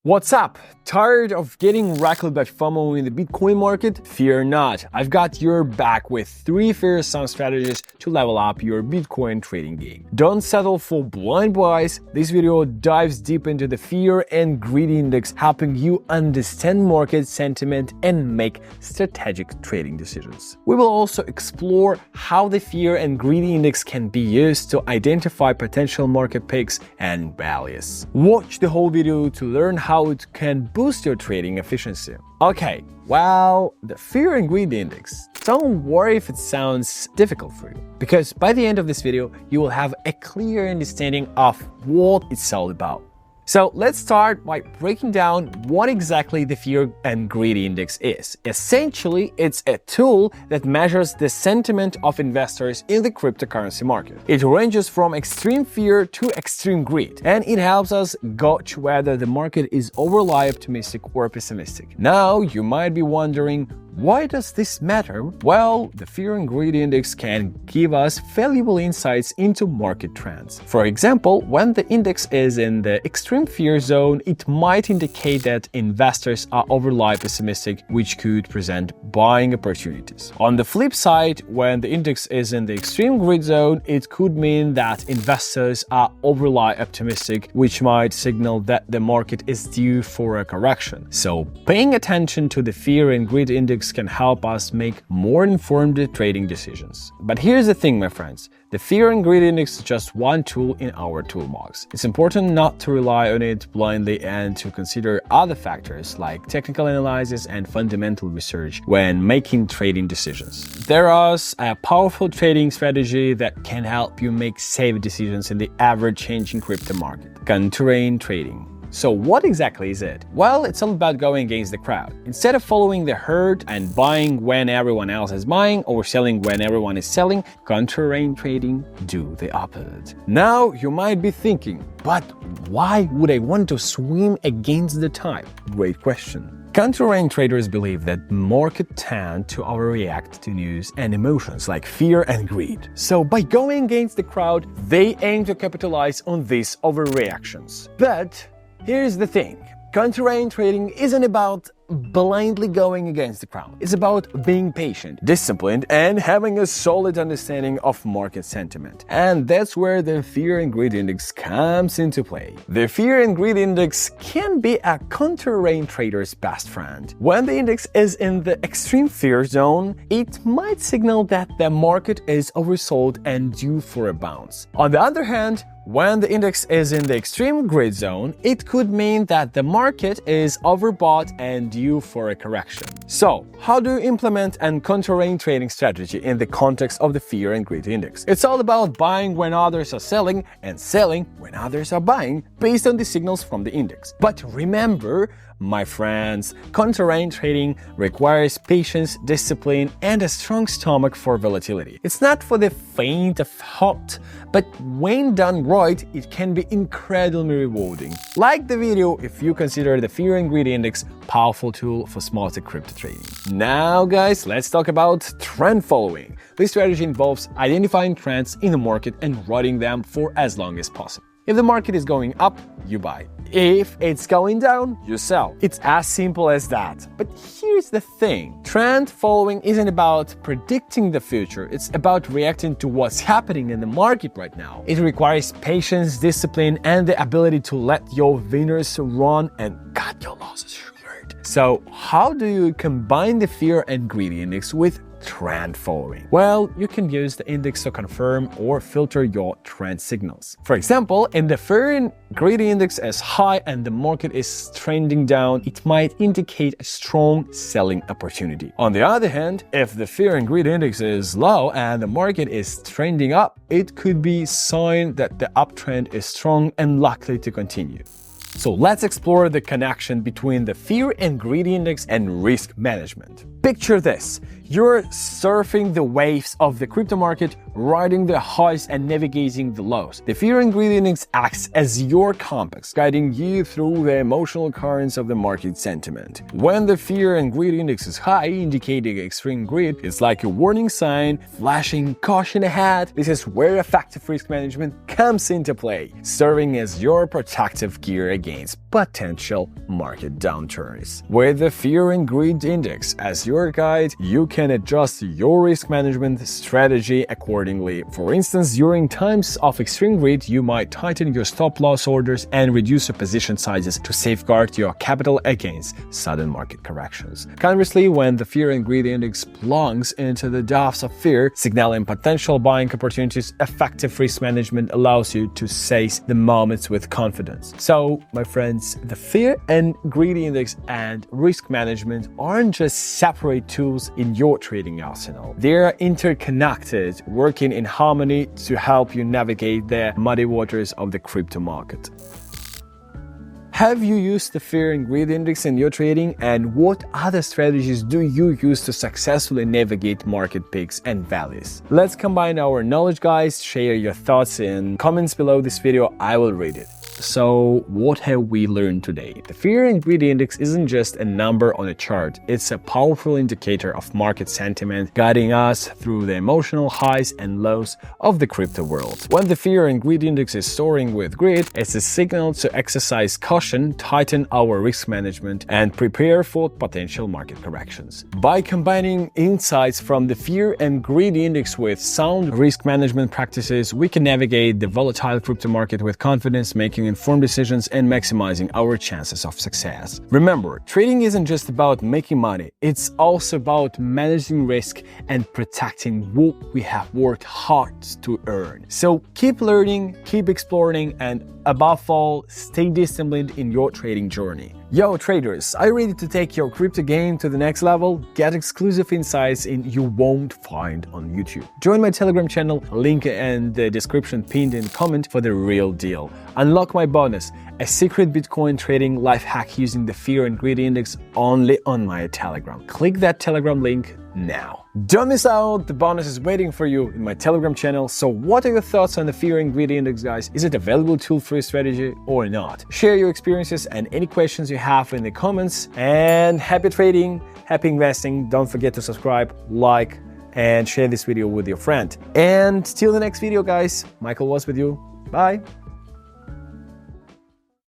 What's up? Tired of getting rattled by FOMO in the Bitcoin market? Fear not, I've got your back with 3 FEARsome strategies to level up your Bitcoin trading game. Don't settle for blind buys. This video dives deep into the fear and greed index, helping you understand market sentiment and make strategic trading decisions. We will also explore how the fear and greed index can be used to identify potential market peaks and rallies. Watch the whole video to learn how it can boost your trading efficiency. Okay, well, the fear and greed index. Don't worry if it sounds difficult for you, because by the end of this video, you will have a clear understanding of what it's all about. So let's start by breaking down what exactly the fear and greed index is. Essentially, it's a tool that measures the sentiment of investors in the cryptocurrency market. It ranges from extreme fear to extreme greed, and it helps us gauge whether the market is overly optimistic or pessimistic. Now, you might be wondering, why does this matter? Well, the fear and greed index can give us valuable insights into market trends. For example, when the index is in the extreme fear zone, it might indicate that investors are overly pessimistic, which could present buying opportunities. On the flip side, when the index is in the extreme greed zone, it could mean that investors are overly optimistic, which might signal that the market is due for a correction. So, paying attention to the fear and greed index can help us make more informed trading decisions. But here's the thing, my friends. The fear and greed index is just one tool in our toolbox. It's important not to rely on it blindly and to consider other factors like technical analysis and fundamental research when making trading decisions. There's a powerful trading strategy that can help you make safe decisions in the ever-changing crypto market: Contrarian Trading. So what exactly is it? Well, it's all about going against the crowd. Instead of following the herd and buying when everyone else is buying or selling when everyone is selling, Contrarian Trading do the opposite. Now, you might be thinking, but why would I want to swim against the tide? Great question. Contrarian traders believe that market tend to overreact to news and emotions like fear and greed. So by going against the crowd, they aim to capitalize on these overreactions. But here's the thing. Contrarian trading isn't about blindly going against the crowd. It's about being patient, disciplined, and having a solid understanding of market sentiment. And that's where the fear and greed index comes into play. The fear and greed index can be a contrarian trader's best friend. When the index is in the extreme fear zone, it might signal that the market is oversold and due for a bounce. On the other hand, when the index is in the extreme greed zone, it could mean that the market is overbought and due for a correction. So, how do you implement a contrarian trading strategy in the context of the fear and greed index? It's all about buying when others are selling and selling when others are buying based on the signals from the index. But remember, my friends, contrarian trading requires patience, discipline, and a strong stomach for volatility. It's not for the faint of heart, but when done right, it can be incredibly rewarding. Like the video if you consider the fear and greed index powerful tool for smarter crypto trading. Now, guys, let's talk about trend following. This strategy involves identifying trends in the market and riding them for as long as possible. If the market is going up, you buy. If it's going down, you sell. It's as simple as that. But here's the thing. Trend following isn't about predicting the future. It's about reacting to what's happening in the market right now. It requires patience, discipline, and the ability to let your winners run and cut your losses short. So how do you combine the fear and greed index with trend following? Well, you can use the index to confirm or filter your trend signals. For example, if the fear and greed index is high and the market is trending down, it might indicate a strong selling opportunity. On the other hand, if the fear and greed index is low and the market is trending up, it could be a sign that the uptrend is strong and likely to continue. So let's explore the connection between the fear and greed index and risk management. Picture this. You're surfing the waves of the crypto market, riding the highs and navigating the lows. The Fear and Greed Index acts as your compass, guiding you through the emotional currents of the market sentiment. When the Fear and Greed Index is high, indicating extreme greed, it's like a warning sign, flashing caution ahead. This is where effective risk management comes into play, serving as your protective gear against potential market downturns. With the Fear and Greed Index as your guide, you can adjust your risk management strategy accordingly. For instance, during times of extreme greed, you might tighten your stop-loss orders and reduce your position sizes to safeguard your capital against sudden market corrections. Conversely, when the Fear and Greed Index plunges into the depths of fear, signaling potential buying opportunities, effective risk management allows you to seize the moments with confidence. So, my friends, the Fear and Greed Index and risk management aren't just separate tools in your trading arsenal. They are interconnected, working in harmony to help you navigate the muddy waters of the crypto market. Have you used the Fear and Greed Index in your trading, and what other strategies do you use to successfully navigate market peaks and valleys? Let's combine our knowledge, guys. Share your thoughts in comments below this video. I will read it. So, what have we learned today? The Fear and Greed Index isn't just a number on a chart, it's a powerful indicator of market sentiment, guiding us through the emotional highs and lows of the crypto world. When the Fear and Greed Index is soaring with greed, it's a signal to exercise caution, tighten our risk management, and prepare for potential market corrections. By combining insights from the Fear and Greed Index with sound risk management practices, we can navigate the volatile crypto market with confidence, making informed decisions and maximizing our chances of success. Remember, trading isn't just about making money, it's also about managing risk and protecting what we have worked hard to earn. So keep learning, keep exploring, and above all, stay disciplined in your trading journey. Yo traders, are you ready to take your crypto game to the next level? Get exclusive insights you won't find on YouTube. Join my Telegram channel, link in the description pinned in the comment for the real deal. Unlock my bonus, a secret Bitcoin trading life hack using the Fear and Greed Index only on my Telegram. Click that Telegram link now. Don't miss out, the bonus is waiting for you in my Telegram channel. So what are your thoughts on the Fear and Greed Index, guys? Is it a valuable tool for your strategy or not? Share your experiences and any questions you have in the comments. And happy trading, happy investing. Don't forget to subscribe, like, and share this video with your friend. And till the next video, guys, Michael was with you. Bye.